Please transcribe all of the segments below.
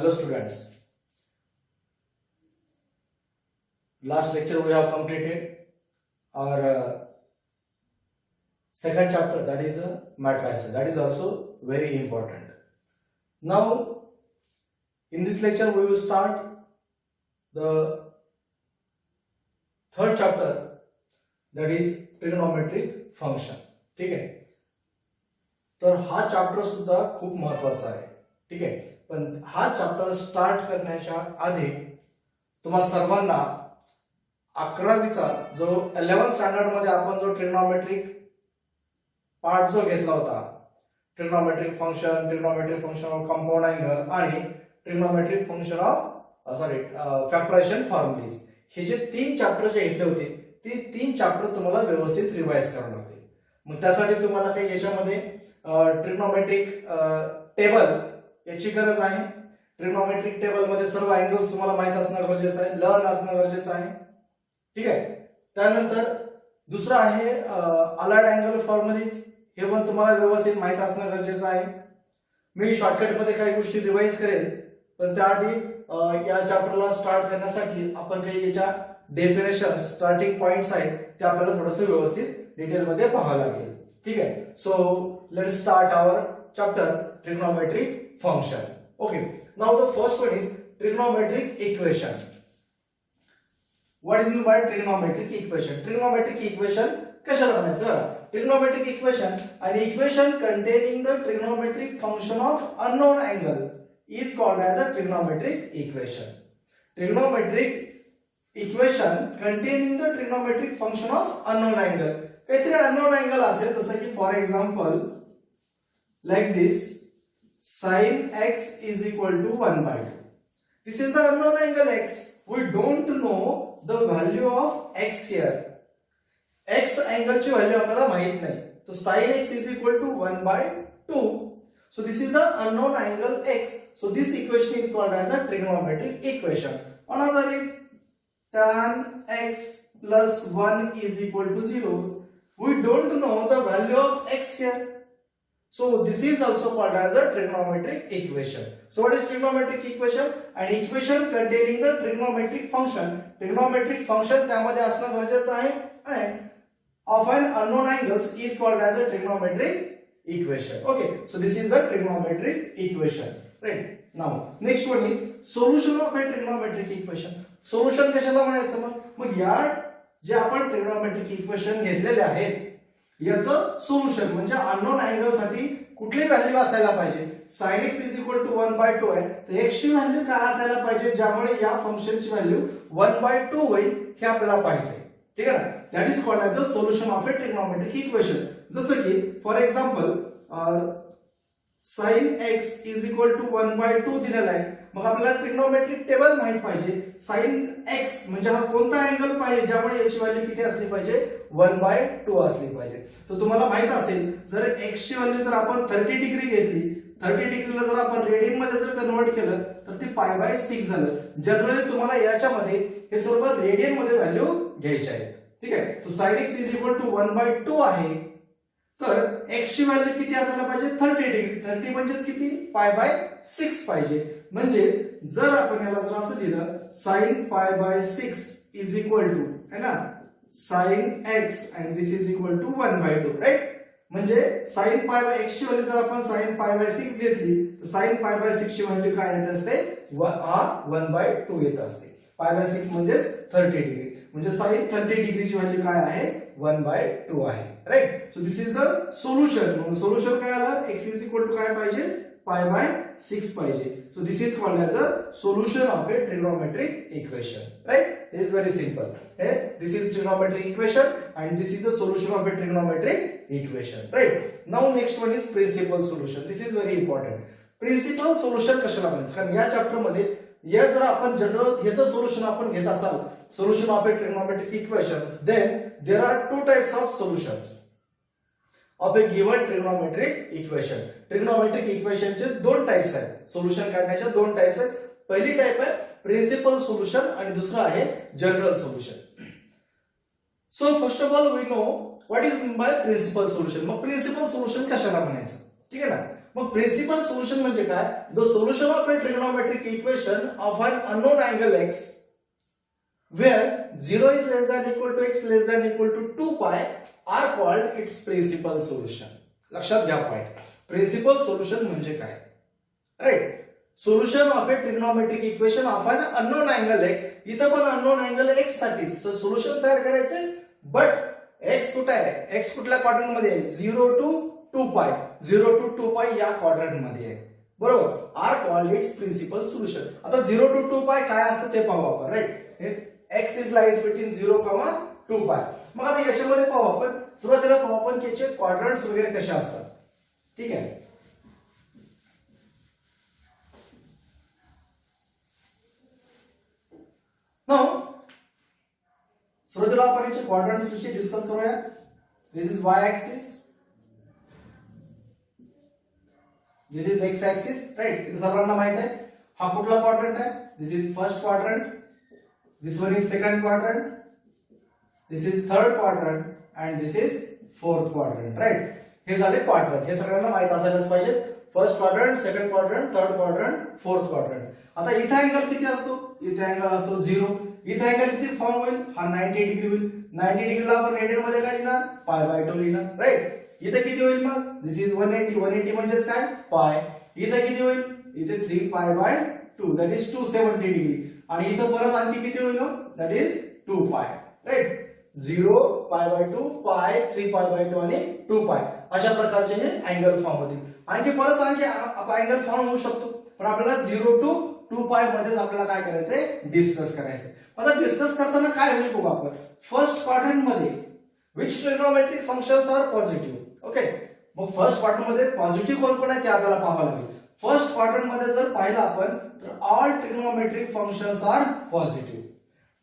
Hello students. Last lecture we have completed our second chapter, that is matrices. That is also very important. Now in this lecture we will start the third chapter, that is trigonometric function. ठीक आहे. तर हा chapter सुद्धा खूप महत्त्वाचा आहे. ठीक आहे. पण हा चॅप्टर स्टार्ट करण्याच्या आधी तुम्हा सर्वांना 11वीचा जो 11th स्टँडर्ड मध्ये आपण जो ट्रिग्नोमेट्रिक पार्ट जो घेतला होता, trigonometric function of compound angle आणि trigonometric function of factorization formulas, हे जे 3 चॅप्टर जे घेतले होते ते 3 चॅप्टर तुम्हाला व्यवस्थित रिवाइज करावे लागतील. मग त्यासाठी तुम्हाला काही याच्यामध्ये ट्रिग्नोमेट्रिक टेबल याची गरज आहे. ट्रिग्नोमेट्रिक टेबल मध्ये सर्व अँगल्स तुम्हाला माहित असणं गरजेचं आहे, लर्न असणं गरजेचं आहे. ठीक आहे. त्यानंतर दुसरं आहे अलाइड अँगल फॉर्म्युलाज, हे पण तुम्हाला व्यवस्थित माहित असणं गरजेचं आहे. मी शॉर्टकट मध्ये काही गोष्टी रिवाइज करेल, पण त्याआधी या चॅप्टरला स्टार्ट करण्यासाठी आपण काही याच्या डेफिनेशन स्टार्टिंग पॉइंट्स आहेत ते आपल्याला थोडंसं व्यवस्थित डिटेल मध्ये पाहावं लागेल. ठीक आहे. So let's start our chapter trigonometric function. Okay, now the first one is trigonometric equation. What is meant by trigonometric equation? Trigonometric equation कशाला म्हणायचं? Trigonometric equation, an equation containing the trigonometric function of unknown angle is called as a trigonometric equation. Trigonometric equation containing the trigonometric function of unknown angle. काहीतरी unknown angle असेल, जसं की for example like this, sin x is equal to 1 by 2. This is the unknown angle x. We don't know the value of x here. X angle ची value आपल्याला माहित नाही. तो sin x is equal to 1 by 2. So this is the unknown angle x. So this equation is called as a trigonometric equation. Another is tan x plus 1 is equal to 0. We don't know the value of x here. So this is also called as a trigonometric equation. So what is trigonometric equation? An equation containing the trigonometric function. Trigonometric function त्यामध्ये असणं गरजेचं आहे, and of an unknown angles is called as a trigonometric equation. Okay, so this is the trigonometric equation, right? Now next one is solution of a trigonometric equation. Solution कशाला म्हणायचं? मग या जे आपण trigonometric equation घेतलेले आहेत याचं solution म्हणजे अननोन अँगल साठी कुठली व्हॅल्यू असायला पाहिजे. sin x is equal to 1 by 2 आहे, तर x ची व्हॅल्यू काय असायला पाहिजे ज्यामुळे या फंक्शनची व्हॅल्यू 1 by 2 होईल, हे आपल्याला पाहिजे. ठीक आहे ना. That is called as the solution of a trigonometric equation. जसं की for example sin x is equal to 1 by 2 दिलेला आहे. मग आपल्याला ट्रिग्नोमेट्रिक टेबल माहित पाहिजे. sin x म्हणजे हा कोणता अँगल पाहिजे ज्यामुळे याची व्हॅल्यू किती असली पाहिजे? 1 by 2 असली पाहिजे. तर तुम्हाला माहित असेल, जर x ची व्हॅल्यू जर आपण 30 डिग्री घेतली, 30 डिग्रीला जर आपण रेडियन मध्ये जर कन्वर्ट केलं तर ते पाय बाय 6 झालं. जनरली तुम्हाला याच्यामध्ये हे सर्व रेडियन मध्ये व्हॅल्यू घ्यायची आहे. ठीक आहे. तो sin x is equal to 1 by 2 आहे, तर x ची व्हॅल्यू किती असायला पाहिजे? 30 डिग्री. 30 म्हणजेच किती? पाय बाय 6 पाहिजे. म्हणजे जर आपण याला जर असं लिहिलं sin pi by 6 is equal to, है ना, sin x and this is equal to 1 by 2, right? म्हणजे sin पाय बाय x ची व्हॅल्यू जर आपण sin पाय बाय 6 घेतली तर sin पाय बाय 6 ची व्हॅल्यू काय येत असते? 1 by 2 येत असते. पाय बाय 6 म्हणजेच 30 डिग्री, म्हणजे sin 30 डिग्रीची व्हॅल्यू काय आहे? 1 by 2 आहे, right? So this is the solution. मग सोल्युशन काय आलं? x इज इक्वल टू काय पाहिजे? पाय बाय 6 पाहिजे. So this is called as a solution of a trigonometric equation, right? It is very simple. Okay? This is trigonometric equation and this is the solution of a trigonometric equation, right? Now next one is principal solution. This is very important. Principal solution कशाला म्हणायचं? कारण या chapter मध्ये या जर आपण general ह्याचं solution आपण घेत असाल, solution of a trigonometric equations, then there are two types of solutions of a given trigonometric equation. Trigonometric equation चे दोन टाइप्स आहेत. सोल्युशन काढण्याच्या दोन टाइप्स आहेत. पहिली टाइप आहे प्रिन्सिपल सोल्युशन आणि दुसरा आहे general solution. So first of all we know what is mean by principal solution. मग प्रिन्सिपल सोल्युशन कशाला म्हणायचं? ठीक आहे ना. मग प्रिन्सिपल सोल्युशन म्हणजे काय? The solution of a trigonometric equation of an unknown angle x where 0 is less than equal to x less than equal to 2 pi are called its principal solution. लक्षात घ्या पॉइंट. प्रिन्सिपल सोल्युशन म्हणजे काय? Right. Solution of a trigonometric equation of an unknown angle x. इथं पण unknown angle x साठी solution तयार करायचं, but x कुठे आहे? x कुठल्या क्वाड्रंट मध्ये आहे? 0 to 2 pi. 0 to 2 pi या क्वाड्रंट मध्ये आहे. बरोबर. Are called its principal solution. आता 0 to 2 pi काय असतं ते पाहू आपण. Right. x is lies between 0, 2 pi. मग आता याच्यामध्ये पाहू आपण. सुरुवातीला पाहू आपण की याचे क्वाड्रंट्स वगैरे कसे असतात. ठीक आहे. नाउ सुरुवातीला आपण याचे क्वाड्रंट्स विषयी डिस्कस करूया. This is y axis, this is x axis. Right. इथे सर्वांना माहित आहे हा कुठला क्वाड्रंट आहे? This is first quadrant, this one is second quadrant, this is third quadrant and this is fourth quadrant. right. हे झाले क्वाड्रंट. हे सगळ्यांना माहित असायलाच पाहिजे. First quadrant, second quadrant, third quadrant, fourth quadrant. आता इथे अँगल किती असतो? इथे अँगल असतो 0. इथे अँगल किती फॉर्म होईल? हा 90 डिग्री होईल. 90 डिग्रीला आपण रेडियन मध्ये काय लिहिणार? π/2 लिहिणार. राईट. इथे किती होईल मग? दिस इज 180. 180 म्हणजे काय? पाय. इथे किती होईल? इथे 3π/2 दॅट इज 270 डिग्री. आणि इथं परत आणखी किती होईल? दॅट इज 2 पाय. राईट. 0 π/2 पाय 3π/2 आणि 2 पाय अशा प्रकारचे हे अँगल फॉर्म होतील. आणखी परत आणखी अँगल फॉर्म होऊ शकतो, पण आपल्याला 0 to 2 पाय मध्येच आपल्याला काय करायचंय? डिस्कस करायचंय. आता डिस्कस करताना काय होईल बघू आपण. फर्स्ट क्वाड्रंट मध्ये which trigonometric functions are positive. Okay. मग फर्स्ट क्वाड्रंट मध्ये पॉझिटिव्ह कोण कोण आहे ते आपल्याला पाहावं लागेल. फर्स्ट क्वाड्रंट मध्ये जर पाहिलं आपण तर all trigonometric functions are positive.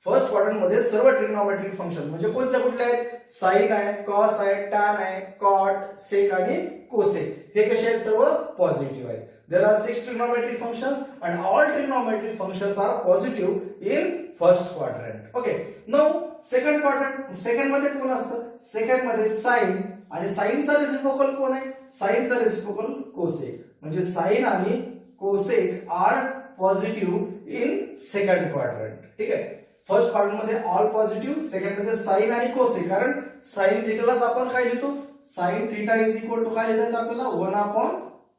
First quadrant मध्ये सर्व ट्रिग्नोमेट्रिक फंक्शन म्हणजे कोणत्या कुठले आहेत? साइन आहे, कॉस आहे, टॅन आहे, कॉट, सेक आणि कोसेक. हे कसे आहेत? सर्व पॉझिटिव्ह आहेत. There are 6 trigonometric functions and all trigonometric functions are positive in first quadrant. okay. now second quadrant. Second मध्ये कोण असतं? सेकंड मध्ये साइन आणि साइनचा रेसिप्रोकल कोण आहे? साइनचा रेसिप्रोकल कोसेक. म्हणजे साइन आणि cosec are positive in second quadrant. ठीक आहे. फर्स्ट क्वाड्रंट मध्ये ऑल पॉझिटिव्ह, सेकंड मध्ये साइन आणि कोसेक. कारण साइन थीटालाच आपण काय लिहितो? Sine theta is equal to काय लिहिता येतं आपल्याला? 1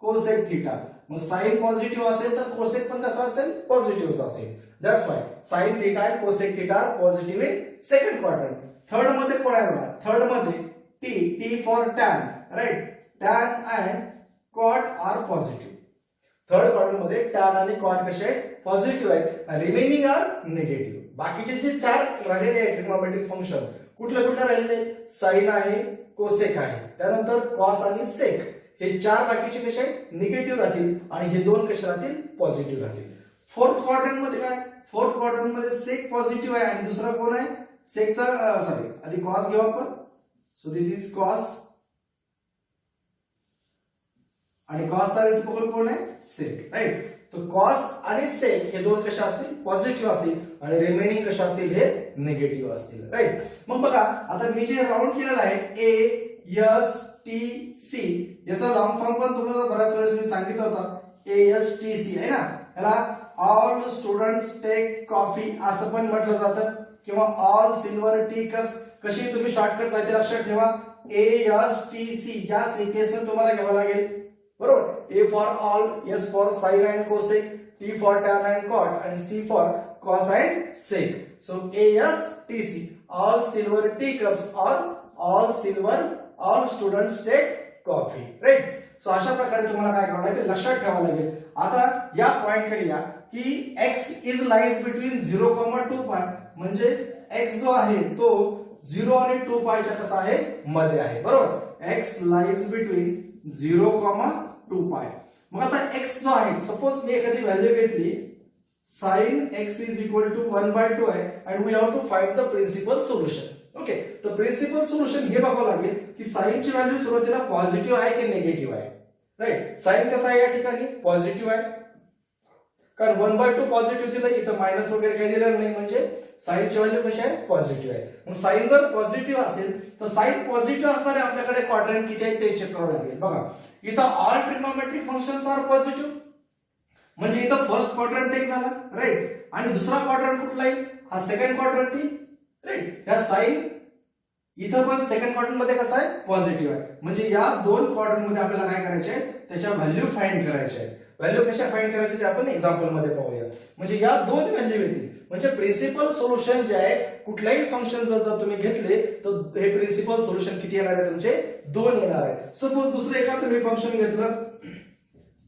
कोसेक थीटा. मग साइन पॉझिटिव्ह असेल तर कोसेक पण कसा असेल? पॉझिटिव्हच असेल. दॅट्स वाय साइन थीटा आणि cosec theta are positive in second quadrant. Third मध्ये कोण आहे बघा? थर्ड मध्ये T for tan. Right. Tan and cot are positive. Third quadrant मध्ये टॅन आणि कॉट कसे आहेत? पॉझिटिव्ह आहेत. Remaining are negative. बाकीचे जे 4 राहिलेले आहेत ट्रिग्नोमेट्रिक फंक्शन कुठले कुठले राहिलेले आहेत? साइन आहे, कोसेक आहे, त्यानंतर कॉस आणि सेक. हे 4 बाकीचे कसे आहेत? निगेटिव्ह राहतील आणि हे 2 कसे राहतील? पॉझिटिव्ह राहतील. फोर्थ क्वाड्रंट मध्ये काय? फोर्थ क्वाड्रंट मध्ये सेक पॉझिटिव्ह आहे आणि दुसरा कोण आहे? सेकचा सॉरी आधी कॉस घेऊ आपण. सो दिस इज कॉस आणि कॉसचा रेसिप्रोकल कोण आहे? सेक. राईट. तो कॉस आणि सेक हे 2 कसे असतील? पॉझिटिव्ह असतील आणि रिमेनिंग कसे असतील? हे निगेटिव्ह असतील. राईट. मग बघा आता मी जे राऊंड केलेला आहे ASTC याचा लॉंग फॉर्म पण तुम्हाला बऱ्याच वेळेस मी सांगितलं होतं. ASTC आहे ना. याला ऑल स्टुडंट्स टेक कॉफी असं पण म्हटलं जातं किंवा ऑल सिल्वर टी कप्स. कशी तुम्ही शॉर्टकट्स आहे ते लक्षात ठेवा. ASTC या सिक्वेन्सने तुम्हाला घ्यावं लागेल. बरोबर. A for all, S for sine and cosec, T for tan and cot आणि C for cos and sec. So ASTC all silver tea cups all silver all students take coffee. Right. So अशा प्रकारे तुम्हाला काय करावं लागेल? लक्षात ठेवावं लागेल. आता या पॉइंट कडे या की x is lies between 0, 2 pi. म्हणजे x जो आहे तो 0 आणि 2 पायच्या कसा आहे? मध्ये आहे. बरोबर. x लाईज बिटवीन 0, 2 पाय. मग आता x जो आहे सपोज मी एखादी व्हॅल्यू घेतली sin x is equal to 1/2 आहे and we have to find the principal solution. Okay. तर प्रिन्सिपल सोल्युशन हे बघावं लागेल की साइन ची व्हॅल्यू सुरुवातीला पॉझिटिव्ह आहे की निगेटिव्ह आहे. राईट. साइन कसा आहे या ठिकाणी? पॉझिटिव्ह आहे. कारण 1/2 पॉझिटिव्ह दिलं, इथं मायनस वगैरे काही दिलं नाही, म्हणजे साईनची व्हॅल्यू कशी आहे? पॉझिटिव्ह आहे. मग साईन जर पॉझिटिव्ह असेल तर साईन पॉझिटिव्ह असणारे आपल्याकडे क्वाड्रंट किती आहेत ते चेक करावं लागेल. बघा इथं all trigonometric functions are positive, म्हणजे इथं फर्स्ट क्वाड्रंट एक झाला, राईट, आणि दुसरा क्वाड्रंट कुठला आहे? हा सेकंड क्वाड्रंट आहे, राईट. या साईन इथं पण सेकंड क्वाड्रंट मध्ये कसं आहे? पॉझिटिव्ह आहे. म्हणजे या दोन क्वाड्रंट मध्ये आपल्याला काय करायचे आहे? त्याच्या व्हॅल्यू फाइंड करायचे आहेत. व्हॅल्यू कशा फाइंड करायचे ते आपण एक्झाम्पल मध्ये पाहूया. म्हणजे या दोन व्हॅल्यू येतील, म्हणजे प्रिन्सिपल सोल्युशन जे आहे कुठल्याही फंक्शन जर तुम्ही घेतले तर हे प्रिन्सिपल सोल्युशन किती येणार आहे? तुमचे 2 येणार आहे. सपोज दुसरं एखादं तुम्ही फंक्शन घेतलं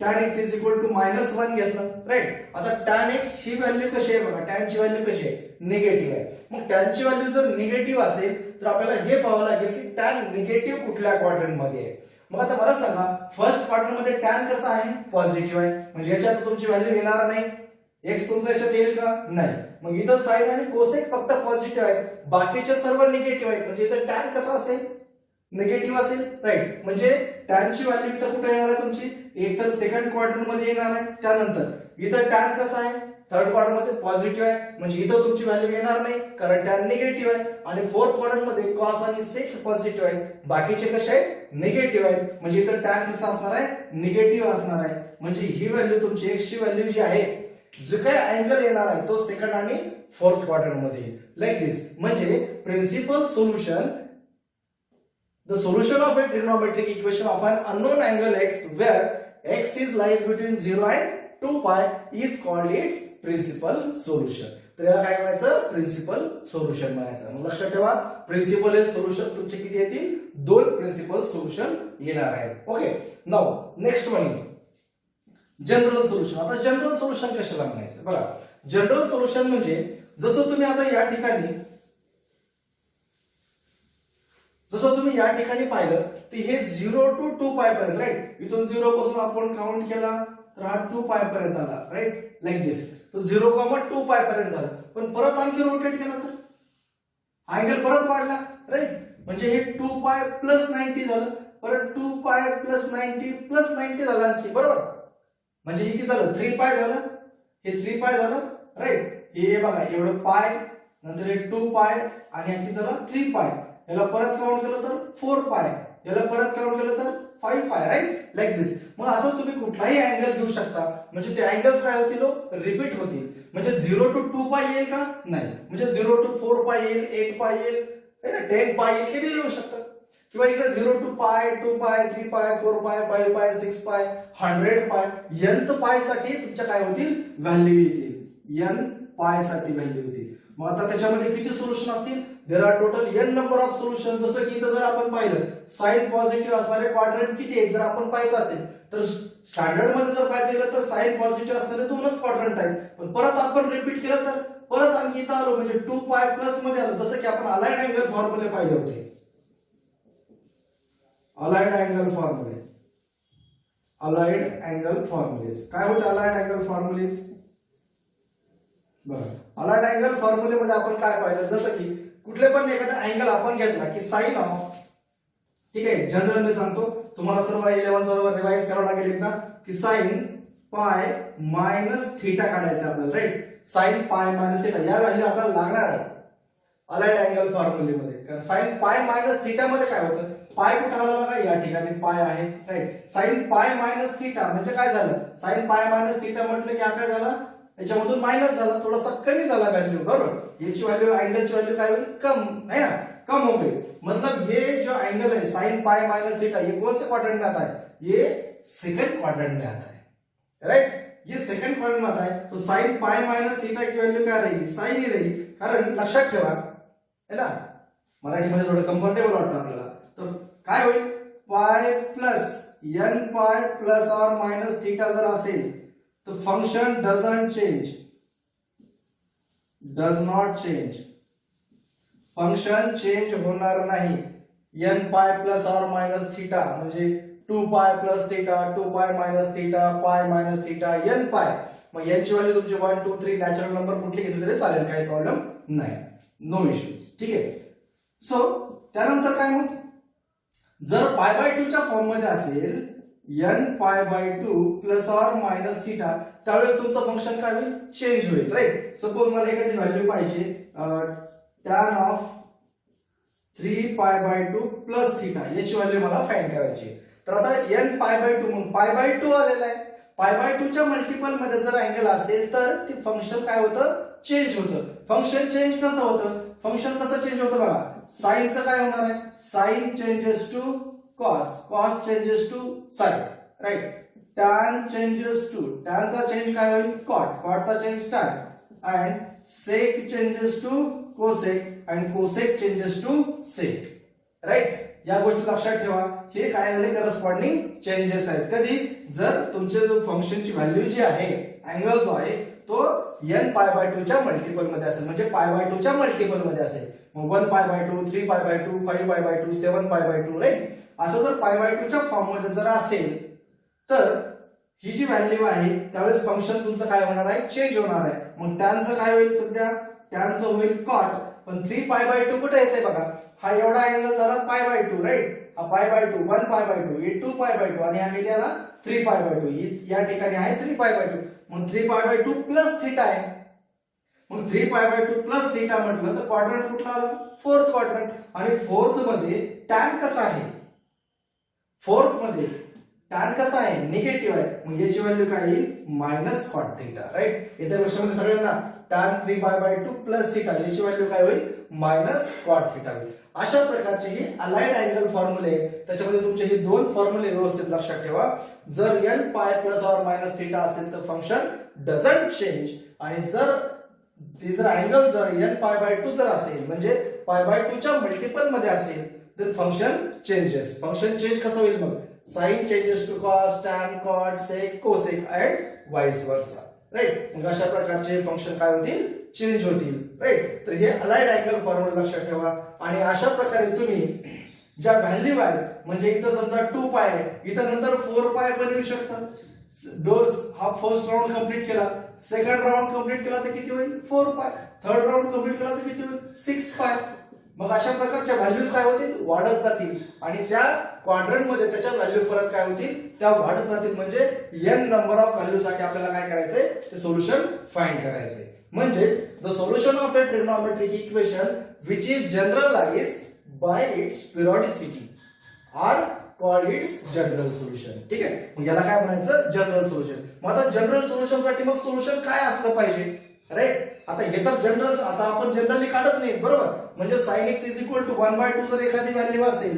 tan x is equal to -1 घेतलं, राईट. आता tan x ही व्हॅल्यू कशी आहे? बघा tan ची व्हॅल्यू कशी आहे? निगेटिव्ह आहे. मग tan ची व्हॅल्यू जर निगेटिव्ह असेल तर आपल्याला हे पाहावं लागेल की tan निगेटिव्ह कुठल्या क्वाड्रंट मध्ये आहे. मग आता मला सांगा फर्स्ट क्वाड्रंट मध्ये tan कसा आहे? पॉझिटिव्ह आहे, म्हणजे याच्यात तुमची व्हॅल्यू येणार नाही. x तुमचा याच्यात येईल का? नाही. मग इथं साइन आणि कोसेक फक्त पॉझिटिव्ह आहेत, बाकीचे सर्व निगेटिव्ह आहेत, म्हणजे इथं tan कसा असेल? निगेटिव्ह असेल, राईट. म्हणजे tan ची व्हॅल्यू इथं कुठे येणार आहे तुमची? एक तर सेकंड क्वाड्रंट मध्ये येणार आहे. त्यानंतर इथं tan कसा आहे? थर्ड क्वाड्रंट मध्ये पॉझिटिव्ह आहे, म्हणजे इथं तुमची व्हॅल्यू येणार नाही कारण tan निगेटिव्ह आहे. आणि फोर्थ क्वाड्रंट मध्ये कॉस आणि सेक पॉझिटिव्ह आहेत, बाकीचे कसे आहेत? निगेटिव्ह आहेत, म्हणजे इथं tan कसा असणार आहे? निगेटिव्ह असणार आहे. म्हणजे ही व्हॅल्यू तुमची x ची व्हॅल्यू जी आहे, जो काही अँगल येणार आहे तो सेकंड आणि फोर्थ क्वाड्रंट मध्ये येईल, लाईक दिस. म्हणजे principal solution, the solution of a trigonometric equation of an unknown angle x where x is lies between 0 and 2 pi is called its principal solution. तर याला काय म्हणायचं? प्रिन्सिपल सोल्युशन म्हणायचं. मग लक्षात ठेवा प्रिन्सिपल हे सोल्युशन तुमचे किती येतील? 2 प्रिन्सिपल सोल्युशन येणार आहेत. Okay, now next one is general solution. आता जनरल सोल्युशन कशाला म्हणायचं? बघा जनरल सोल्युशन म्हणजे जसं तुम्ही आता या ठिकाणी पाहिलं तर हे 0 to 2 पाय पर्यंत, राईट. इथून 0 पासून आपण काउंट केला तर हा 2 पाय पर्यंत आला, राईट, लाईक दिस. तो 0,2 पाय पर्यंत झाला. पण परत आणखी रोटेट केला तर अँगल परत वाढला, राईट. म्हणजे हे 2 पाय प्लस 90 झालं, परत 2 पाय प्लस 90 प्लस 90 झालं आणखी, बरोबर. म्हणजे हे किती झालं? 3 पाय झालं, हे 3 पाय झालं, राईट. हे बघा एवढं पाय, नंतर हे 2 पाय आणि आणखी झालं 3 पाय. याला परत काउंट केलं तर 4 पाय, याला परत काउंट केलं तर 5 पाय, राईट, लाईक दिस. मग असं तुम्ही कुठलाही अँगल घेऊ शकता, म्हणजे ते अँगल्स काय होतील? रिपीट होतील. म्हणजे 0 to 2 पाय येईल का? नाही. म्हणजे 0 to 4 पाय येईल, 8 पाय येईल, 10 पाय येईल, किती येऊ शकतात. किंवा इकडे 0 to पाय, 2 पाय, 3 पाय, 4 पाय, 5 पाय, 6 पाय, 100 पाय, nth पाय साठी तुमच्या काय होतील? व्हॅल्यू येतील. n पाय साठी व्हॅल्यू येतील. मग आता त्याच्यामध्ये किती सोल्युशन असतील? There are total n number of solution. जसं की इथं जर आपण पाहिलं साइन पॉझिटिव्ह असणारे क्वाड्रंट किती आहेत जर आपण पाहायचं असेल तर स्टँडर्ड मध्ये जर पाहायचं गेलं तर साइन पॉझिटिव्ह असणारे 2च क्वाड्रंट आहेत. पण परत आपण रिपीट केलं तर परत आणखी इथं आलो, म्हणजे 2 पाय प्लस मध्ये आलो, जसं की आपण अलाइड अँगल फॉर्म्युले पाहिले होते. अलाइड अँगल फॉर्म्युले, अलाइड अँगल फॉर्म्युलेज काय होते? अलाइड अँगल फॉर्म्युलेज बघा, अलाइड अँगल फॉर्म्युले मध्ये आपण काय पाहिलं? जसं की कुठले पण एखादा अँगल आपण घेतला की साइन ऑफ, ठीक आहे, जनरल मी सांगतो तुम्हाला सर्व 11 सर्व रिवाइज करावं लागेल एकदा की साइन पाय मायनस थीटा काढायचं आपल्याला, right. Sine pi minus theta या व्हॅल्यू आपल्याला लागणार आहे अलाइड अँगल फॉर्म्युले मध्ये. कारण साइन पाय मायनस थीटा मध्ये काय होतं? पाय कुठे आला बघा, या ठिकाणी पाय आहे, right. Sine pi minus theta म्हणजे काय झालं? साइन पाय मायनस थीटा म्हटलं की काय झालं? त्याच्यामधून मायनस झाला, थोडासा कमी झाला व्हॅल्यू, बरोबर. याची व्हॅल्यू अँगलची व्हॅल्यू काय होईल? कम, है ना, कम हो गई. मतलब ये जो एंगल है साइन पाई माइनस थीटा ये कौन से क्वाड्रेंट में आता है? ये सेकंड क्वाड्रेंट में आता है, राइट. ये सेकंड क्वाड्रेंट में आता है. तो साइन पाई माइनस थीटा की व्हॅल्यू काय रहेगी? साइन ही रहेगी. कारण लक्षात ठेवा है ना, मराठीमध्ये थोडं कम्फर्टेबल वाटतं आपल्याला. तर काय होईल? पाय प्लस n पाय प्लस और माइनस थीटा जर असेल तो function doesn't change, does not change. Function change होणार नाही. n पाय प्लस और माइनस थीटा म्हणजे 2 पाय प्लस थीटा, 2 पाय माइनस थीटा, पाय माइनस थीटा, n पाय. मग यांची व्हॅल्यू तुमची 1 2 3 नॅचरल नंबर कुठली घेतली तरी चालेल, काही प्रॉब्लेम नाही, नो इश्यूज, ठीक आहे. सो त्यानंतर काय मग जर पाय बाय 2 च्या फॉर्म मध्ये असेल n पाय by 2 plus or minus theta, त्यावेळेस तुमचं फंक्शन काय होईल, चेंज होईल. राईट. सपोज मला एखादी व्हॅल्यू पाहिजे tan of 3 pi by 2 plus theta, याची व्हॅल्यू मला फाइंड करायची. तर आता n पाय बाय 2 मग पाय बाय 2 आलेला आहे. पाय बाय 2 च्या मल्टिपल मध्ये जर अँगल असेल तर ते फंक्शन काय होतं, चेंज होतं. फंक्शन चेंज कसं होतं, फंक्शन कसं चेंज होतं बघा. साइनचं काय होणार आहे, sine changes to cos, cos changes to sine. Right. Tan changes to, टॅनचा चेंज काय होईल, कॉट, कॉटचा change tan, and sec changes to cosec, and cosec changes to sec. Right. या गोष्टी लक्षात ठेवा. हे काय झाले, करस्पॉन्डिंग चेंजेस आहेत. कधी, जर तुमचे जो फंक्शनची व्हॅल्यू जी आहे, अँगल जो आहे तो n पाय बाय 2 च्या मल्टिपल मध्ये असेल, म्हणजे पाय बाय 2 च्या मल्टिपल मध्ये असेल. मग 1 पाय by 2, 3 pi by 2, 5 pi by 2, 7 पाय बाय 2. राईट. असं जर पाय बाय 2 च्या फॉर्म मध्ये जर असेल तर ही जी व्हॅल्यू आहे त्यावेळेस फंक्शन तुमचं काय होणार आहे, चेंज होणार आहे. मग टॅनचं काय होईल, सध्या टॅनचं होईल कॉट, पण 3 पाय बाय 2 कुठे येते बघा, हा एवढा अँगल झाला पाय बाय 2. राईट. हा पाय बाय 2, 1 पाय बाय 2, हे 2 पाय बाय 2, आणि हा किती आला, 3 पाय बाय 2. या ठिकाणी आहे 3 पाय बाय 2. मग 3 पाय बाय 2 प्लस थिटा आहे. मग 3 पाय बाय 2 प्लस थिटा म्हटलं तर क्वाड्रंट कुठला आला, फोर्थ क्वाड्रंट. आणि फोर्थ मध्ये टॅन कसा आहे, फोर्थ मध्ये टॅन कसा आहे, निगेटिव्ह आहे. मग याची व्हॅल्यू काय येईल, मायनस कॉट थिटा. राईट. इथे लक्षामध्ये सगळ्यांना tan 3 pi by 2 plus theta, याची व्हॅल्यू काय होईल, मायनस कॉट थिटा होईल. अशा प्रकारचे हे अलाइड अँगल फॉर्म्युले, त्याच्यामध्ये तुमचे हे दोन फॉर्म्युले व्यवस्थित लक्षात ठेवा. जर n पाय प्लस ऑर मायनस थिटा असेल तर फंक्शन डझंट चेंज, आणि जर ते जर अँगल जर n पाय बाय 2 जर असेल, म्हणजे पाय बाय 2 च्या मल्टिपल मध्ये असेल तर फंक्शन चेंजेस. फंक्शन चेंज कसं होईल, मग sine changes to cos, tan, cot, sec, cosec, and vice versa. Right. मग अशा प्रकारचे फंक्शन काय होतील, चेंज होतील. राईट. तर हे अलाइड अँगल फॉर्म्युला लक्षात ठेवा. आणि अशा प्रकारे तुम्ही ज्या व्हॅल्यू आहेत, म्हणजे इथं समजा 2 पाय आहे, इथं नंतर 4 पाय पण येऊ शकतात. हा फर्स्ट राऊंड कंप्लीट केला, सेकंड राऊंड कंप्लीट केला तर किती होईल, 4 पाय. थर्ड राऊंड कंप्लीट केला तर किती होईल, 6 पाय. मग अशा प्रकारच्या व्हॅल्यूज काय होतील, वाढत जातील, आणि त्या क्वाड्रंट मध्ये त्याच्या व्हॅल्यू परत काय होतील, त्या वाढत राहतील. म्हणजे n नंबर ऑफ व्हॅल्यू साठी आपल्याला काय करायचंय, ते सोल्युशन फाइंड करायचंय. म्हणजेच the solution of a trigonometric equation which is generalized by its periodicity are called its general solution. ठीक आहे. मग याला काय म्हणायचं, जनरल सोल्युशन. मग आता जनरल सोल्युशन साठी मग सोल्युशन काय असलं पाहिजे. राईट. आता हे तर जनरल, आता आपण जनरली काढत नाही, बरोबर. म्हणजे sin x is equal to 1/2 जर एखादी व्हॅल्यू असेल,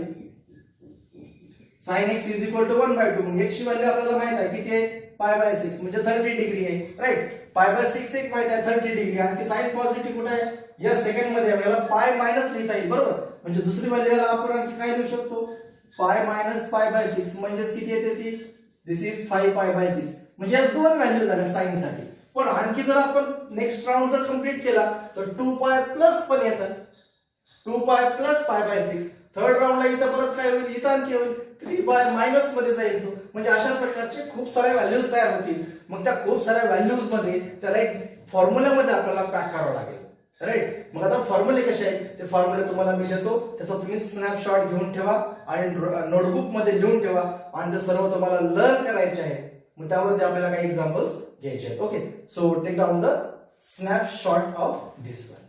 sin x is equal to 1/2, मग x ची व्हॅल्यू आपल्याला माहित आहे किती आहे, पाय बाय 6, म्हणजे 30 डिग्री आहे. राईट. पाय बाय 6 एक माहित आहे 30 डिग्री, आणि साइन पॉझिटिव्ह कुठे आहे, या सेकंड मध्ये आपल्याला पाय मायनस लिहिता येईल, बरोबर. म्हणजे दुसरी व्हॅल्यू याला आपण आणखी काय लिहू शकतो, पाय मायनस पाय बाय 6, म्हणजेच किती येते ती, दिस इज 5 पाय बाय 6. म्हणजे या दोन व्हॅल्यू झाल्या साइन साठी. पण आणखी जर आपण नेक्स्ट राऊंड जर कंप्लीट केला तर 2 पाय प्लस पण येतं, 2 पाय प्लस पाय बाय 6. थर्ड राऊंडला इथं परत काय होईल, इथं आणखी होईल 3 पाय मायनस मध्ये जाईल तो. म्हणजे अशा प्रकारचे खूप साऱ्या व्हॅल्यूज तयार होतील. मग त्या खूप साऱ्या व्हॅल्यूज मध्ये त्याला एक फॉर्म्युल्यामध्ये आपल्याला पॅक करावं लागेल. राईट. मग आता फॉर्म्युले कसे आहेत, ते फॉर्म्युले तुम्हाला मी देतो, त्याचा तुम्ही स्नॅपशॉट घेऊन ठेवा आणि नोटबुक मध्ये लिहून ठेवा, आणि ते सर्व तुम्हाला लर्न करायचे आहेत. मग त्यावरती आपल्याला काही एक्झाम्पल्स घ्यायचे आहेत. Okay. So take down the snapshot of this one.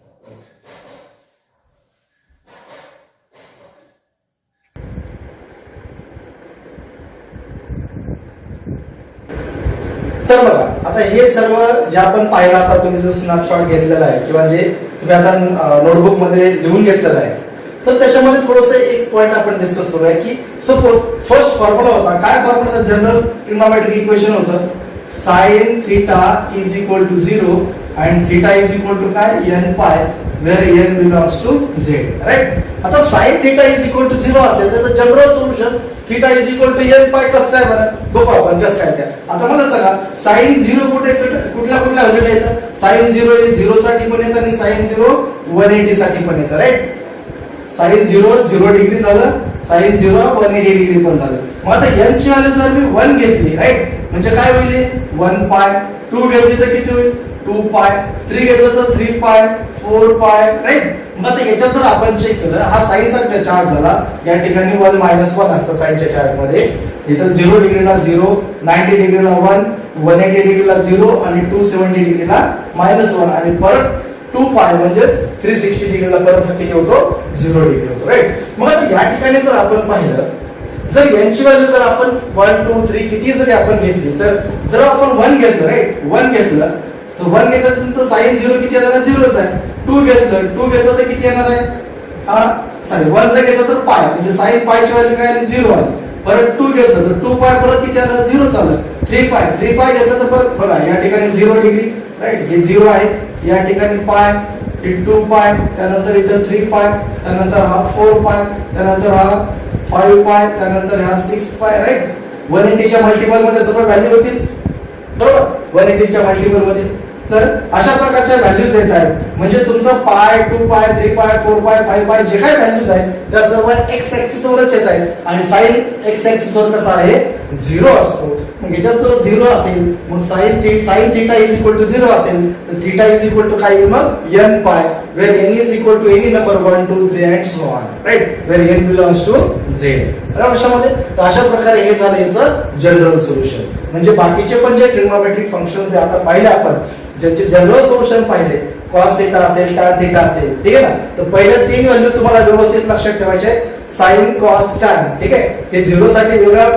तर बघा, आता हे सर्व जे आपण पाहिलं, आता तुम्ही जो स्नॅपशॉट घेतलेला आहे किंवा जे तुम्ही आता नोटबुक मध्ये लिहून घेतलेला आहे, तर त्याच्यामध्ये थोडंसं एक पॉइंट आपण डिस्कस करूया की सपोज फर्स्ट फॉर्म्युला होता, काय फॉर्म्युला होता, जनरल ट्रिग्नोमेट्रिक इक्वेशन होतं, sin theta is equal to 0 and theta is equal to काय, n pi, where n belongs to z. Right. आता sin theta is equal to 0 असेल त्याचं general solution theta is equal to n pi कसं काय, बरं बघू आपण कसं काय. त्या आता मला सांगा, sin 0 कुठल्या व्हॅल्यूला येतं, sin 0 हे 0 साठी पण येतं, आणि sin 0 180 साठी पण येतं. राईट. sin 0 0 डिग्री झालं, sin 0 180 डिग्री पण झालं. मग आता n ची व्हॅल्यू जर मी 1 घेतली, राईट, म्हणजे काय होईल, 1 पाय. 2 घेतली तर किती होईल, 2 पाय, 3 घेतलं तर 3 पाय, 4 पाय, राईट. मग आता याच्यात जर आपण चेक केलं, हा साईनचा चार्ट झाला, या ठिकाणी 1 -1 असतं साईनच्या चार्ट मध्ये. इथं 0 डिग्रीला 0, 90 डिग्रीला 1, 180 डिग्रीला 0 आणि 270 डिग्रीला -1 आणि परत 2 पाय म्हणजेच 360 डिग्रीला परत हा किती होतो, 0 डिग्री होतो, राईट. मग आता या ठिकाणी जर आपण पाहिलं, जर यांची व्हॅल्यू जर आपण 1 2 3 किती जरी आपण घेतली, तर जर आपण 1 घेतलं, राईट, 1 घेतलं तर 1 घेतलं तर साइन 0 किती येणार, 0च आहे. 2 घेतलं तर किती येणार आहे, सॉरी 1 जर घेतलं तर पाय म्हणजे साइन पायची व्हॅल्यू काय आली, 0 आली. परत 2 घेतलं तर 2 पाय परत किती आलं, 0 आलं. 3 पाय घेतलं तर परत बघा या ठिकाणी 0 डिग्री, राईट, हे 0 आहे. या ठिकाणी पाय, 2 पाय, त्यानंतर इथं 3 पाय, त्यानंतर हा 4 पाय, त्यानंतर हा 5 पाय, त्यानंतर हा 6 पाय, राईट. 180 च्या मल्टिपल मध्ये सर्व व्हॅल्यू होतील, बरोबर, 180 च्या मल्टिपल मध्ये. तर अशा प्रकारच्या व्हॅल्यूज येत आहेत. म्हणजे तुमचं पाय, 2 पाय, 3 पाय, 4 पाय, 5 पाय जे काही व्हॅल्यूज आहेत त्या सर्व एक्स ऍक्सिस वरच येत आहेत आणि साइन एक्स ऍक्सिस वर कसा आहे, 0 असतो. मग याच्यात जर 0 असेल मग sine theta is equal to 0 असेल तर थीटा इज इक्वल टू काय येईल, मग n pi, where n is equal to any number 1 2 3 and so on, right, where n belongs to z. लक्षामध्ये. तर अशा प्रकारे हे झालं याचं जनरल सोल्युशन. म्हणजे बाकीचे पण जे ट्रिग्नोमेट्रिक फंक्शन्स आता पाहिले आपण, ज्याचे जनरल सोल्युशन पाहिले, cos थीटा असेल, tan थीटा असेल, ठीक आहे ना. तर पहिले 3 व्हॅल्यू तुम्हाला व्यवस्थित लक्षात ठेवायचे, sin cos tan, ठीक आहे. हे 0 साठी वेगळा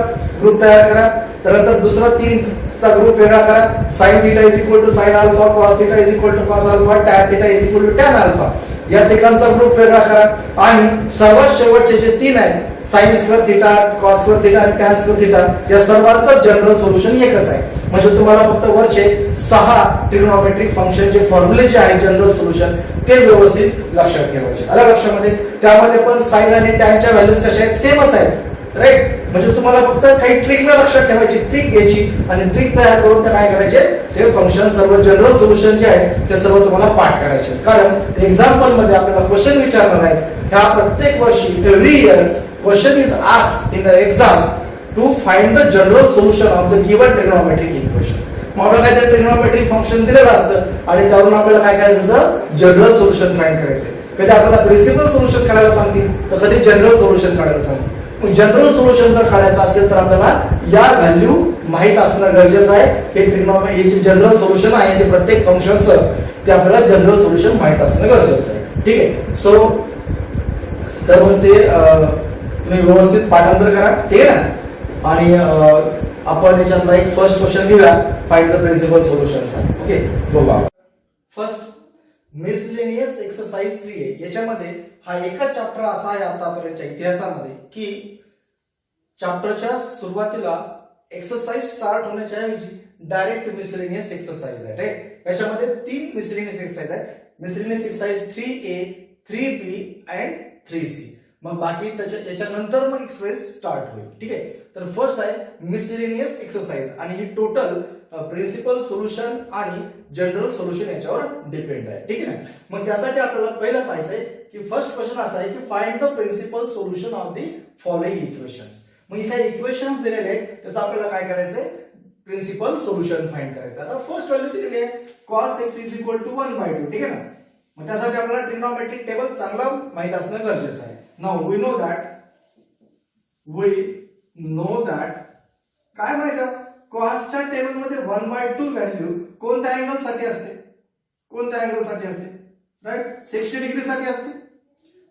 ग्रुप तयार करा, त्यानंतर दुसरा 3 चा ग्रुप वेगळा करा, sin theta is equal to sin alpha, cos theta is equal to cos alpha, tan theta is equal to tan alpha, या तिघांचा ग्रुप वेगळा करा. आणि सर्वात शेवटचे जे 3 आहेत, sin square theta, cos square theta आणि tan स्क्वेअर थीटा, या सर्वांचं जनरल सोल्युशन एकच आहे. म्हणजे तुम्हाला फक्त वरचे 6 ट्रिग्नोमेट्रिक फंक्शन जे फॉर्म्युले जे आहेत जनरल सोल्युशन ते व्यवस्थित लक्षात ठेवायचे. आलं लक्षामध्ये. त्यामध्ये पण sin आणि tan च्या व्हॅल्यूज कशा आहेत, सेमच आहेत, राईट. म्हणजे तुम्हाला फक्त काही ट्रिक न लक्षात ठेवायची, ट्रिक घ्यायची आणि ट्रिक तयार करून काय करायचे, हे फंक्शन सर्व जनरल सोल्युशन जे आहे ते सर्व तुम्हाला पाठ करायचे. कारण एक्झाम्पल मध्ये आपल्याला क्वेश्चन विचारणार आहेत. ह्या प्रत्येक वर्षी every year question is asked in exam to find the general solution of the given trigonometric equation. मग आपल्याला काय ट्रिग्नोमेट्रिक फंक्शन दिलेलं असतं आणि त्यावरून आपल्याला काय करायचं, जनरल सोल्युशन फाइंड करायचं. कधी आपल्याला प्रिन्सिपल सोल्युशन काढायला सांगतील तर कधी जनरल सोल्युशन काढायला सांगतील. जनरल सोल्युशन जर काढायचं असेल तर आपल्याला या व्हॅल्यू माहित असणं गरजेचं आहे. हे ट्रिग्नोमेट्री जनरल सोल्युशन आहे, जे प्रत्येक फंक्शनचं ते आपल्याला जनरल सोल्युशन माहित असणं गरजेचं आहे, ठीक आहे. सो तर मग ते तुम्ही व्यवस्थित पाठांतर करा, ठीक आहे ना. आणि आपण याच्यातला एक फर्स्ट क्वेश्चन घेऊया, फाइंड द प्रिन्सिपल सोल्युशनचा. ओके, बघा. फर्स्ट मिसलेनियस एक्सरसाइज 3 याच्यामध्ये हा एकच चॅप्टर असा आहे आतापर्यंतच्या इतिहासामध्ये की चॅप्टरच्या सुरुवातीला एक्सरसाइज स्टार्ट होण्याच्या ऐवजी डायरेक्ट मिसलेनियस एक्सरसाइज आहे. याच्यामध्ये 3 मिसलेनियस एक्सरसाइज आहेत. Miscellaneous exercise 3A, 3B and 3C. मग बाकी याच्यानंतर मग एक्सरसाइज स्टार्ट होईल, ठीक आहे. तर फर्स्ट आहे मिसलेनियस एक्सरसाइज आणि ही टोटल प्रिन्सिपल सोल्युशन आणि जनरल सोल्युशन याच्यावर डिपेंड आहे, ठीक आहे. मग त्यासाठी आपल्याला पहिलं पाहिजे की फर्स्ट क्वेश्चन असा आहे की find the principal solution of the following equations. मग इथे इक्वेशन्स दिलेले आहेत, त्याचं आपल्याला काय करायचंय, प्रिन्सिपल सोल्युशन फाइंड करायचं. आता फर्स्ट व्हॅल्यू दिलेली आहे cos x is equal to 1/2, ठीक आहे ना. मग त्यासाठी आपल्याला ट्रिग्नोमेट्रिक टेबल चांगला माहित असणं गरजेचं आहे. नाउ वी नो दॅट काय माहित आहे, कॉसच्या टेबल मध्ये 1/2 व्हॅल्यू कोणत्या अँगल साठी असते, राईट, 60 डिग्री साठी असते.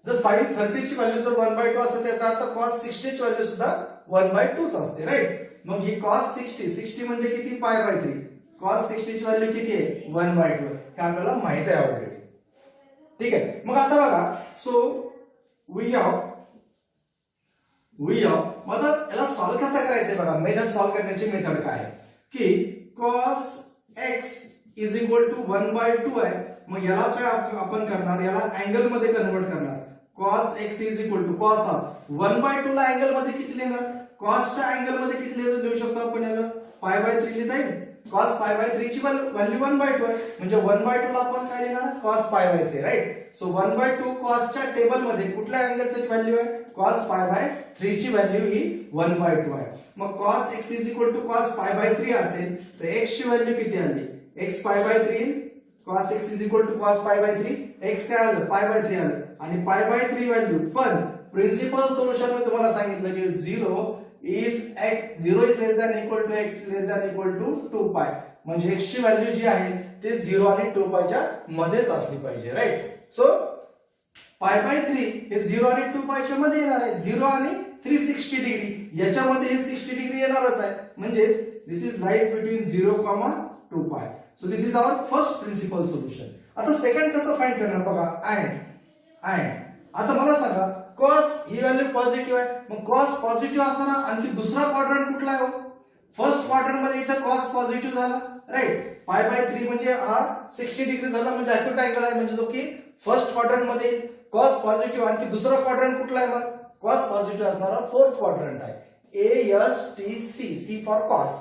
जर sin 30 ची व्हॅल्यू जर 1/2 असेल त्याचा अर्थ cos 60 ची व्हॅल्यू सुद्धा 1/2 असते, राईट. मग ही cos 60 म्हणजे किती, π/3. cos 60 ची व्हॅल्यू किती आहे, 1/2. हे आपल्याला माहित आहे ऑलरेडी, ठीक आहे. मग आता बघा, सो वी ऑफ मग याला सॉल्व्ह कसं करायचंय बघा. मेथड सॉल्व्ह करण्याची मेथड काय आहे की cos x is equal to 1/2 आहे. मग याला काय आपण करणार, याला अँगल मध्ये कन्वर्ट करणार. cos x is equal to cos 1/2 ला अँगल मध्ये किती लिहिणार, cos च्या अँगल मध्ये किती लिहू शकतो आपण, याला π/3 लिहिता येईल. cos π/3 ची व्हॅल्यू 1/2 आहे म्हणजे 1/2 ला आपण काय लिहिणार, cos π/3, राईट. सो 1/2 cos च्या टेबल मध्ये कुठल्या अँगलची व्हॅल्यू आहे, cos π/3 ची व्हॅल्यू ही 1/2 आहे. मग cos x is equal to cos π/3 असेल तर x ची व्हॅल्यू किती आली, x π/3 cos x is equal to cos pi by 3. x काय आलं पाय बाय 3 आलं आणि पाय बाय 3 व्हॅल्यू. पण प्रिन्सिपल सोल्युशन मध्ये तुम्हाला सांगितलं की 0 is less than equal to x less than equal to 2 pi. म्हणजे x ची व्हॅल्यू जी आहे ते 0 आणि 2 पायच्या मध्येच असली पाहिजे. राईट. सो पाय बाय 3 हे 0 आणि 2 पायच्या मध्ये येणार आहे. 0 आणि 360 डिग्री याच्यामध्ये हे 60 डिग्री येणारच आहे. म्हणजेच दिस is lies between 0, 2 pi. So this is our first principal solution. आता सेकंड कसं फाइंड करणार बघा. अँड आता मला सांगा cos ही व्हॅल्यू पॉझिटिव्ह आहे. मग cos पॉझिटिव्ह असताना आणखी दुसरा क्वाड्रंट कुठला आहे? फर्स्ट क्वाड्रंट मध्ये इथं cos पॉझिटिव्ह झाला. राईट. पाय बाय 3 म्हणजे हा 60 डिग्री झाला म्हणजे ऍक्युरेट अँगल आहे. म्हणजे जो की फर्स्ट क्वाड्रंट मध्ये cos पॉझिटिव्ह. आणखी दुसरा क्वाड्रंट कुठला आहे? मग cos पॉझिटिव्ह असणारा फोर्थ क्वाड्रंट आहे. ASTC, C for cos.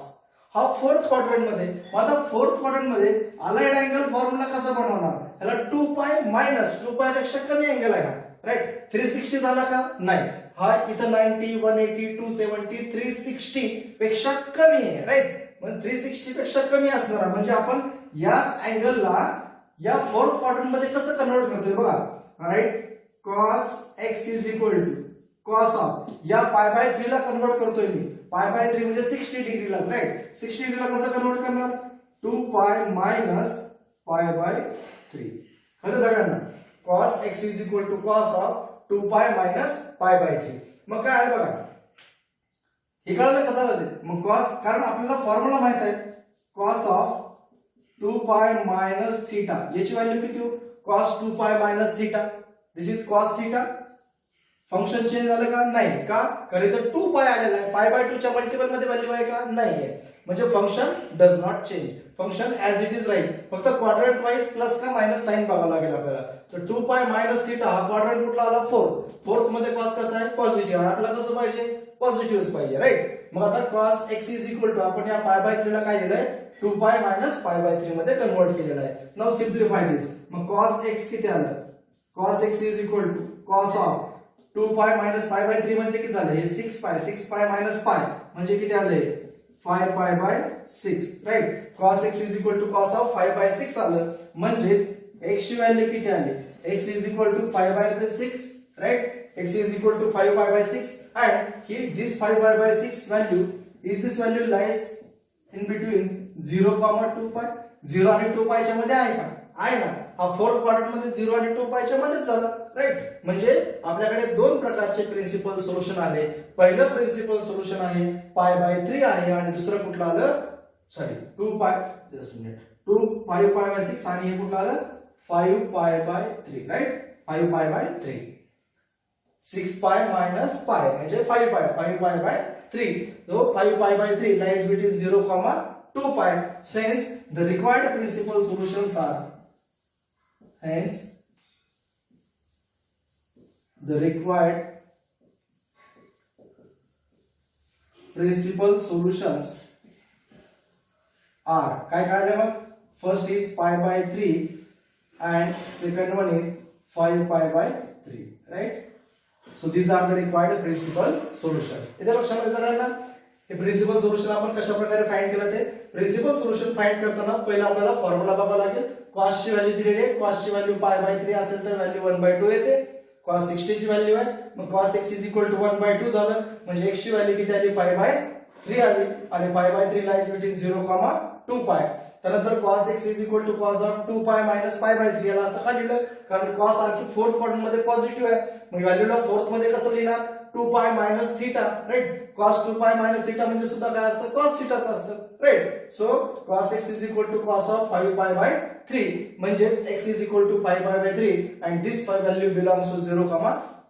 हा फोर्थ क्वाड्रंट मध्ये. आता फोर्थ क्वाड्रंट मध्ये अलाइड अँगल फॉर्म्युला कसा बनवणार? याला 2 पाय मायनस 2 पाय पेक्षा कमी अँगल आहे. राईट. 360 झाला का? नाही. हा इथं 90, 180, 270, 360 पेक्षा कमी आहे. राईट. मग 360 पेक्षा कमी असणार म्हणजे आपण याच अँगलला या फोर्थ क्वाड्रंट मध्ये कसं कन्वर्ट करतोय बघा. Right. cos x is equal to cos of या पाय बाय 3 ला कन्वर्ट करतोय मी. पाय बाय 3 म्हणजे 60 डिग्रीलाच. राईट. 60 डिग्रीला कसं कन्वर्ट करणार? 2 पाय मायनस पाय बाय 3. कळलं सगळ्यांना? cos x is equal to cos of 2 pi minus pi by 3. मग काय आहे बघा. हे कळलं कसं झालं? मग cos कारण आपल्याला फॉर्म्युला माहित आहे. cos of 2 pi minus theta याची व्हॅल्यू किती हो? cos 2 pi minus theta. This is cos theta. Function change झालं का? नाही. का? कारण इथं 2 पाय आलेला आहे. पाय बाय 2 च्या मल्टिपल मध्ये व्हॅल्यू आहे का? नाहीये. म्हणजे function does not change. Function as it is राहील. फक्त क्वाड्रंट वाइज प्लस का मायनस साइन बघावं लागेल आपल्याला. तर 2 पाय मायनस थीटा हा क्वाड्रंट कुठला आला? फोर्थ. फोर्थ मध्ये cos कसा आहे? पॉझिटिव्ह. आपल्याला कसं पाहिजे? पॉझिटिव्हच पाहिजे. राईट. मग आता cos x is equal to आपण या पाय बाय 3 ला काय लिहिलंय? 2 पाय मायनस पाय बाय 3 मध्ये कन्वर्ट केलेलं आहे. Now simplify this. मग cos x किती आलं? cos x is equal to cos of 2 pi minus pi by 3 म्हणजे किती झालं? हे 6 पाय मायनस पाय म्हणजे किती आले? 5 pi by 6. Right. cos x is equal to cos of 5 by 6 आलं. म्हणजेच x ची व्हॅल्यू किती आली? x is equal to 5 by 6. Right. x is equal to 5 pi by 6 and here this 5 pi by 6 value is this value lies in between 0, 2 pi. 0 आणि 2 pi च्या मध्ये आहे का? आहे ना. हा फोर्थ क्वाड्रंट मध्ये 0 आणि 2 pi च्या मध्येच झाला. राईट. म्हणजे आपल्याकडे दोन प्रकारचे प्रिन्सिपल सोल्युशन आले. पहिलं प्रिन्सिपल सोल्युशन आहे पाय बाय 3 आहे आणि दुसरं कुठलं आलं? सॉरी 2 पाय जस्ट मिनिट 5 पाय बाय 6 आणि हे कुठलं आलं? 5 pi by 3. Right. 5 pi by 3. 6 pi minus pi म्हणजे 5 pi by 3. So 5 pi by 3 lies between 0, 2 pi. Hence the required principal solutions are काय आले मग? First is pi by 3 and second one is 5 pi by 3. Right? So these are the required principal solutions. इथे लक्षामध्ये सगळ्यांना हे principal solution आपण कशा प्रकारे फाइंड केलं ते. प्रिन्सिपल सोल्युशन फाइंड करताना पहिला आपल्याला फॉर्म्युला बघावं लागेल. cos ची व्हॅल्यू दिलेली आहे. cos ची व्हॅल्यू पाय बाय 3 असेल तर व्हॅल्यू 1/2 येते. cos 60 ची व्हॅल्यू आहे. मग cos x is equal to 1/2 झालं. म्हणजे x ची व्हॅल्यू किती आली? 5/3 आली आणि 5/3 लाईज बिटवीन 0, 2 पाय. त्यानंतर cos x is equal to cos of 2 pi minus pi by 3 याला असं का लिहिलं? कारण cos आणखी फोर्थ क्वाड्रंट मध्ये पॉझिटिव्ह आहे. मग व्हॅल्यूला फोर्थ मध्ये कसं लिहिणार? 2 pi minus theta. Right. cos 2 pi minus theta म्हणजे सुद्धा काय असतं? cos थीटाच असतं. Right. So cos x is equal to cos of 5 pi by 3 म्हणजेच x is equal to 5 pi by 3 and this value belongs to 0,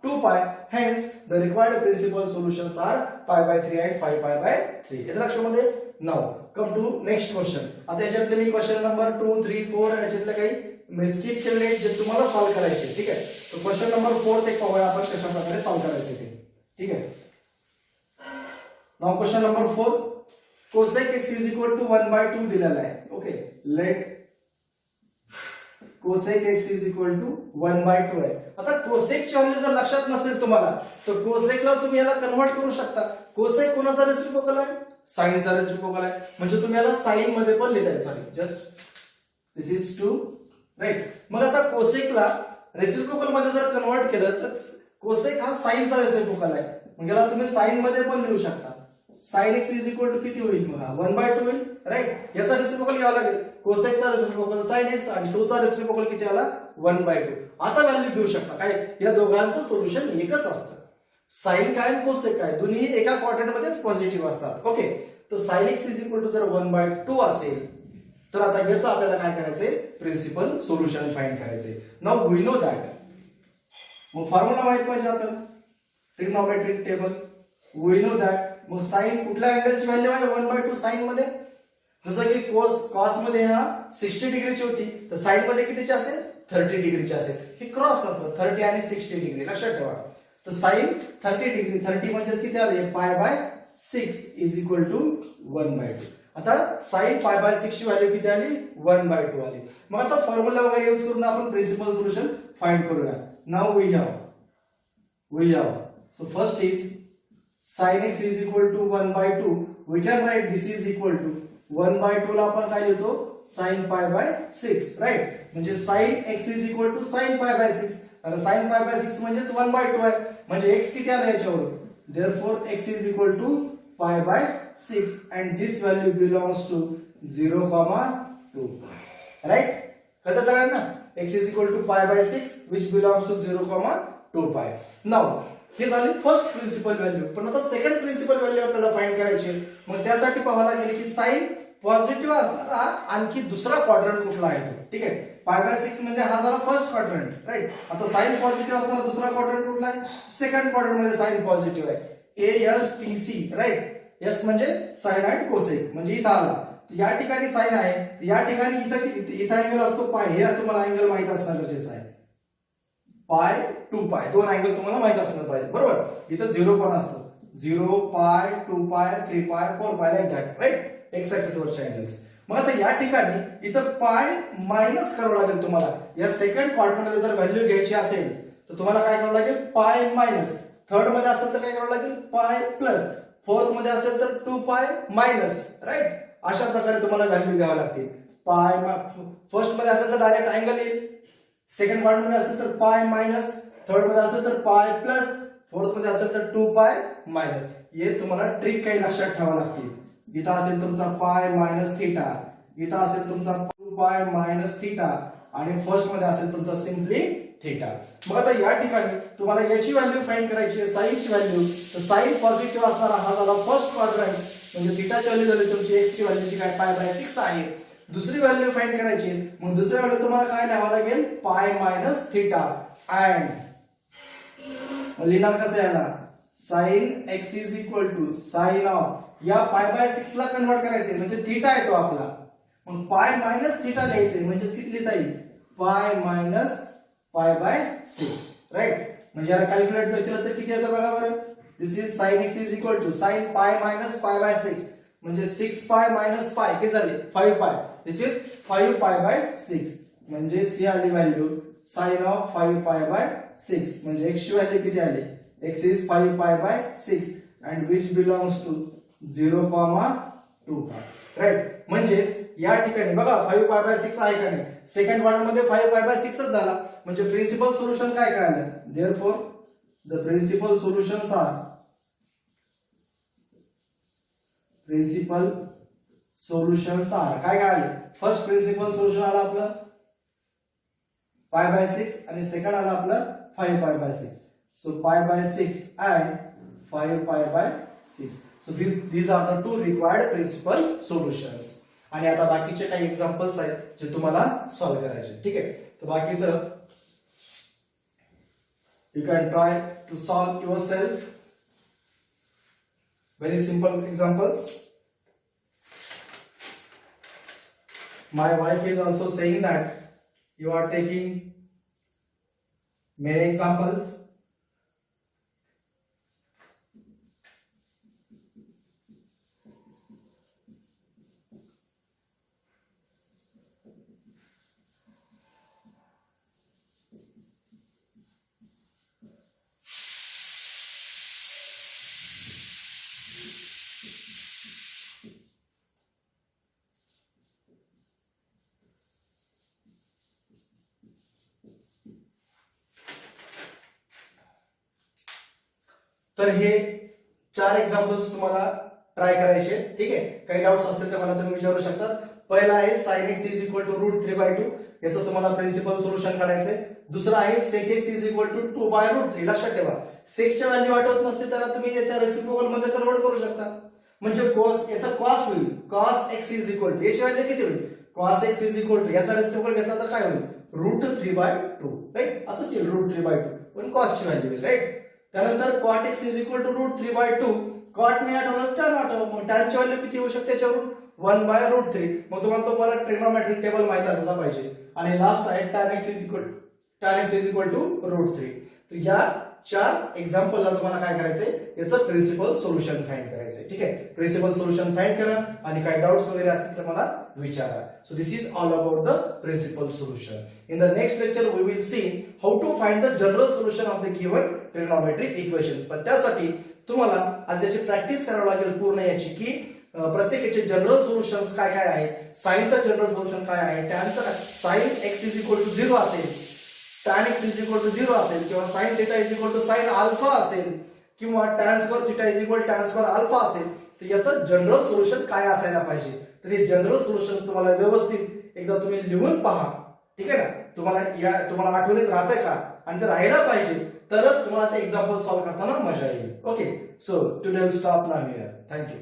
2 pi. Hence the required principal solutions are pi by 3 and 5 pi by 3. हे लक्षामध्ये. Now come to next question. आता याच्यातले मी question number 2, 3, 4 याच्यातले काही मी skip केलेले जे तुम्हाला solve करायचे. ठीक आहे. तो क्वेश्चन नंबर 4 ते पाहूया आपण कशा प्रकारे सॉल्व करायचे ते. ठीक आहे. Now question number 4 cosec x is equal to 1/2 दिलेला आहे. Okay. Let cosec x is equal to 1/2 आहे. आता cosec ची व्हॅल्यू जर लक्षात नसेल तुम्हाला तर cosec ला तुम्ही याला कन्वर्ट करू शकता. cosec कोणाचा रेसिप्रोकल आहे? साइन चा रेसिप्रोकल आहे. म्हणजे तुम्ही याला साइन मध्ये पण लिहिता. Sorry just this is two right. मग आता कोसेकला रेसिप्रोकल मध्ये जर कन्वर्ट केलं तर कोसेक हा साईनचा रेसिप्रोकल आहे. मग याला तुम्ही साइन मध्ये पण लिहू शकता. Sine x is equal to किती होईल? मग 1/2 होईल. राईट. याचा रेसिप्रोकल घ्यावा लागेल. कोसेकचा रेसिप्रोकल साइन एक्स आणि 2 चा रेसिप्रोकल किती आला? 1/2. आता व्हॅल्यू घेऊ शकता. काय? या दोघांचं सोल्युशन एकच असतं. साइन काय कोसेक काय दोन्ही एका क्वाड्रंट मध्येच पॉझिटिव्ह असतात. ओके. तर sine x is equal to जर 1/2 असेल तर आता याचं आपल्याला काय करायचंय? प्रिन्सिपल सोल्युशन फाइंड करायचंय. Now we know that. मग फॉर्म्युला माहित पाहिजे आपल्याला. Trigonometric table. We know that. मग साइन कुठल्या अँगलची व्हॅल्यू आहे 1/2 साइन मध्ये? जसं की कॉस मध्ये हा 60 डिग्रीची होती तर साइन मध्ये कितीची असेल? 30 डिग्रीची असेल. हे क्रॉस असतं 30 आणि 60 डिग्री लक्षात ठेवा. तर साइन 30 डिग्री 30 म्हणजे किती आले? π/6 इज इक्वल टू 1/2. आता साइन π/6 ची व्हॅल्यू किती आली? 1/2 आली. मग आता फॉर्म्युला वगैरे यूज करून आपण प्रिन्सिपल सोल्युशन फाइंड करूया. Now we have so first is sin x is equal to 1/2. we can write this is equal to 1/2 ला आपण काय लिहितो? sin π/6 right. म्हणजे sin x is equal to sin π/6. आता sin π/6 म्हणजे 1/2 आहे. म्हणजे x किती आला याच्यावरून? therefore x is equal to π/6 and this value belongs to 0,2. Right. कळतं सगळ्यांना? x is equal to π/6 which belongs to 0,2π. Now हे झाली फर्स्ट प्रिन्सिपल व्हॅल्यू. पण आता सेकंड प्रिन्सिपल व्हॅल्यू आपल्याला फाइंड करायची. मग त्यासाठी पाहायला गेले की साइन पॉझिटिव्ह असणारा आणखी दुसरा क्वाड्रंट कुठला आहे तो. ठीक आहे. π/6 म्हणजे हा झाला फर्स्ट क्वाड्रंट. राईट. आता साइन पॉझिटिव्ह असणारा दुसरा क्वाड्रंट कुठला आहे? सेकंड क्वाड्रंट मध्ये साइन पॉझिटिव्ह आहे. ASTC. राईट. एस म्हणजे साइन अँड कोसेक म्हणजे इथं आला. या ठिकाणी साइन आहे. या ठिकाणी इथं अँगल असतो पाय. हे तुम्हाला अँगल माहित असणं गरजेचं आहे. π/2π दोन अँगल तुम्हाला माहित असणं पाहिजे. बरोबर. इथं 0 पण असतं. 0π 2π 3π 4π like that. Right. X axis वरचे अँगल्स. मग आता या ठिकाणी इथं पाय मायनस करावं लागेल तुम्हाला. या सेकंड क्वाड्रंट मध्ये जर व्हॅल्यू घ्यायची असेल तर तुम्हाला काय करावं लागेल? Pi minus. थर्ड मध्ये असेल तर काय करावं लागेल? पाय प्लस. फोर्थ मध्ये असेल तर 2π मायनस. राईट. अशा प्रकारे तुम्हाला व्हॅल्यू घ्यावी लागतील. पाय फर्स्ट मध्ये असेल तर डायरेक्ट अँगल येईल. सेकंड क्वाड्रंट मध्ये असेल तर पाय मायनस. थर्ड मध्ये असेल तर पाय प्लस. फोर्थ मध्ये असेल तर 2π मायनस. हे तुम्हाला ट्रिक काही लक्षात ठेवावं लागतील. इथं असेल तुमचा पाय मायनस थीटा. इथं असेल तुमचा 2π मायनस थीटा आणि फर्स्ट मध्ये असेल तुमचा सिम्पली थीटा. मग आता या ठिकाणी तुम्हाला याची व्हॅल्यू फाइंड करायची आहे साइनची व्हॅल्यू. तर साइन पॉझिटिव्ह असणारा हा झाला फर्स्ट क्वाड्रंट म्हणजे थीटाची व्हॅल्यू झाली तुमची x ची व्हॅल्यू जी काय π/6 आहे. दुसरी व्हॅल्यू फाइंड करायची. मग दुसरी व्हॅल्यू तुम्हाला काय लिहावं लागेल? पाय मायनस थीटा अँड लिहिणार कसं याला? Sine x is equal to sine of या π/6 ला कन्वर्ट करायचे म्हणजे थीटा येतो आपला. मग पाय मायनस थीटा लिहायचे म्हणजे किती लिहिता येईल? पाय मायनस π/6. राईट. म्हणजे याला कॅल्क्युलेट जर केलं तर किती येतं बघा बरं. This is sine x is equal to sine pi minus π/6 म्हणजे 6π मायनस पाय किती झाले? 5π. which is 5π/6 म्हणजे ही आली व्हॅल्यू साइन ऑफ 5π/6 म्हणजे x ची व्हॅल्यू किती आली? x is 5π/6 and which belongs to 0,2π. Right. म्हणजेच या ठिकाणी बघा 5π/6 आहे का नाही? सेकंड क्वाड्रंट मध्ये 5π/6 च झाला म्हणजे प्रिन्सिपल सोल्युशन काय काय आलं? therefore the principal solutions are काय काय आले? फर्स्ट प्रिन्सिपल सोल्युशन आला आपलं π/6 आणि सेकंड आला आपलं 5π/6. So π/6 and 5π/6. So these are the two required principal solutions. आणि आता बाकीचे काही एक्झाम्पल्स आहेत जे तुम्हाला सॉल्व्ह करायचे. ठीक आहे. तर बाकीचं you can try to solve yourself. Very simple examples. My wife is also saying that you are taking many examples. तर हे 4 एक्झाम्पल्स तुम्हाला ट्राय करायचे, ठीक आहे. काही डाऊट्स असतील तर मला तुम्ही विचारू शकता. पहिला आहे sin x is equal to √3/2, याचं तुम्हाला प्रिन्सिपल सोल्युशन काढायचंय. दुसरा आहे sec x is equal to 2/√3. लक्षात ठेवा, सेकच्या व्हॅल्यू आठवत नसते त्याला तुम्ही याच्या रेसिप्रोकल मध्ये कन्वर्ट करू शकता. म्हणजे cos याचा cos होईल, cos x is equal to याची व्हॅल्यू किती होईल, cos x is equal to याचा रेसिप्रोकल घेतला तर काय होईल, √3/2, राईट. असंच येईल √3/2, पण cos ची व्हॅल्यू होईल, राईट. त्यानंतर cot x is equal to √3/2, cot नाही आठवलं tan आठव, मग tan ची व्हॅल्यू किती होऊ शकते याच्यावरून 1/√3. मग तुम्हाला तो परत ट्रिग्नोमेट्रिक टेबल माहित असला पाहिजे. आणि लास्ट आहे tan x is equal to √3. तर या 4 एक्झाम्पलला तुम्हाला काय करायचंय, याचं प्रिन्सिपल सोल्युशन फाइंड करायचंय, ठीक आहे. प्रिन्सिपल सोल्युशन फाइंड करा आणि काही डाऊट्स वगैरे असतील तर मला विचारा. So this is all about the principal solution. In the next lecture we will see how to find the general solution of the given trigonometric equation. पण त्यासाठी तुम्हाला आज त्याची प्रॅक्टिस करावी लागेल पूर्ण याची, की प्रत्येक याचे जनरल सोल्युशन्स काय काय आहे, साइनचा जनरल सोल्युशन काय आहे, टॅनचा काय, sine x is equal to 0 असेल, tan x is equal to 0 असेल, किंवा sin θ is equal to sin alpha असेल, किंवा tan square θ is equal tan square alpha असेल, तर याचं जनरल सोल्युशन काय असायला पाहिजे. तर हे जनरल सोल्युशन्स तुम्हाला व्यवस्थित एकदा तुम्ही लिहून पहा, ठीक आहे ना. तुम्हाला आठवणीत राहतंय का, आणि ते राहायला पाहिजे, तरच तुम्हाला ते एक्झाम्पल सॉल्व्ह करताना मजा येईल. Okay, so today will stop now here. Thank you.